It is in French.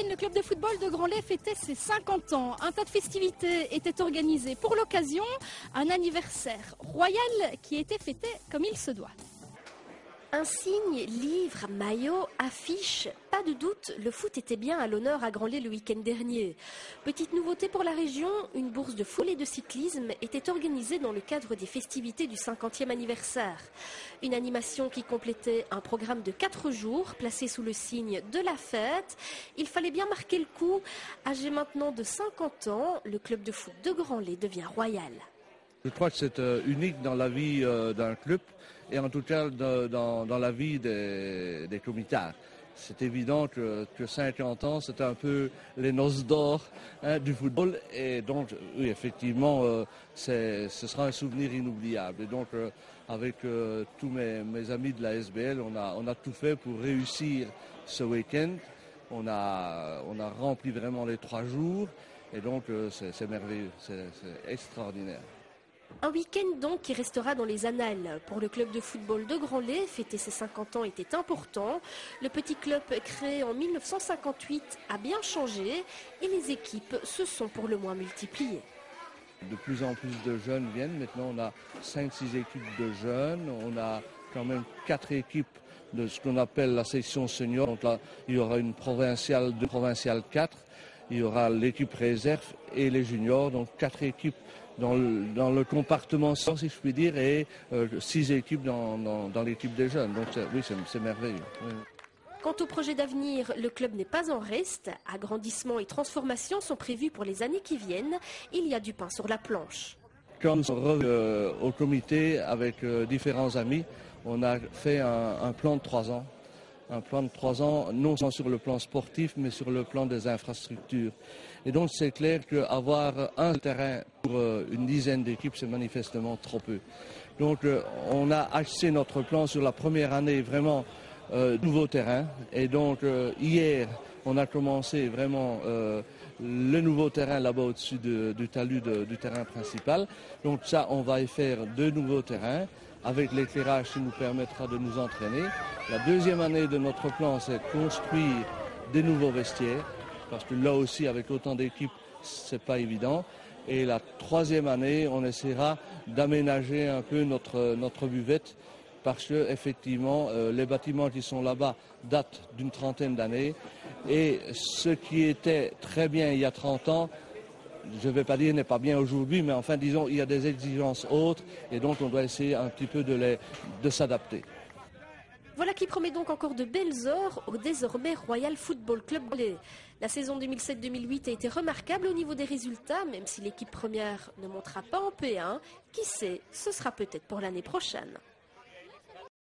le club de football de Grandlay fêtait ses 50 ans. Un tas de festivités étaient organisées pour l'occasion. Un anniversaire royal qui était fêté comme il se doit. Un signe, livre, maillot, affiche. Pas de doute, le foot était bien à l'honneur à Grandlay le week-end dernier. Petite nouveauté pour la région, une bourse de foule et de cyclisme était organisée dans le cadre des festivités du 50e anniversaire. Une animation qui complétait un programme de 4 jours, placé sous le signe de la fête. Il fallait bien marquer le coup. Âgé maintenant de 50 ans, le club de foot de Grandlay devient royal. Je crois que c'est unique dans la vie d'un club et en tout cas dans la vie des comitards. C'est évident que 50 ans, c'est un peu les noces d'or du football et donc oui, effectivement, ce sera un souvenir inoubliable. Et donc avec tous mes amis de la SBL, on a tout fait pour réussir ce week-end. On a rempli vraiment les 3 jours et donc c'est merveilleux, c'est extraordinaire. Un week-end donc qui restera dans les annales. Pour le club de football de Grandlay, fêter ses 50 ans était important. Le petit club créé en 1958 a bien changé et les équipes se sont pour le moins multipliées. De plus en plus de jeunes viennent. Maintenant, on a 5-6 équipes de jeunes. On a quand même 4 équipes de ce qu'on appelle la section senior. Donc là, il y aura une provinciale 2, provinciale 4. Il y aura l'équipe réserve et les juniors. Donc 4 équipes dans le compartiment, si je puis dire, et 6 équipes dans l'équipe des jeunes. Donc oui, c'est merveilleux. Oui. Quant au projet d'avenir, le club n'est pas en reste. Agrandissement et transformation sont prévus pour les années qui viennent. Il y a du pain sur la planche. Quand nous sommes revenus au comité avec différents amis, on a fait un plan de 3 ans. Un plan de 3 ans, non seulement sur le plan sportif, mais sur le plan des infrastructures. Et donc c'est clair qu'avoir un terrain pour une dizaine d'équipes, c'est manifestement trop peu. Donc on a axé notre plan sur la première année vraiment nouveau terrain. Et donc hier, on a commencé vraiment le nouveau terrain là-bas au-dessus du talus du terrain principal. Donc ça, on va y faire 2 nouveaux terrains, avec l'éclairage qui nous permettra de nous entraîner. La deuxième année de notre plan, c'est construire des nouveaux vestiaires, parce que là aussi, avec autant d'équipes, c'est pas évident. Et la 3e année, on essaiera d'aménager un peu notre buvette, parce que effectivement, les bâtiments qui sont là-bas datent d'une 30aine d'années. Et ce qui était très bien il y a 30 ans, je ne vais pas dire n'est pas bien aujourd'hui, mais enfin disons, il y a des exigences autres et donc on doit essayer un petit peu de s'adapter. Voilà qui promet donc encore de belles heures au désormais Royal Football Club Grandlay. La saison 2007-2008 a été remarquable au niveau des résultats, même si l'équipe première ne montera pas en P1. Qui sait, ce sera peut-être pour l'année prochaine.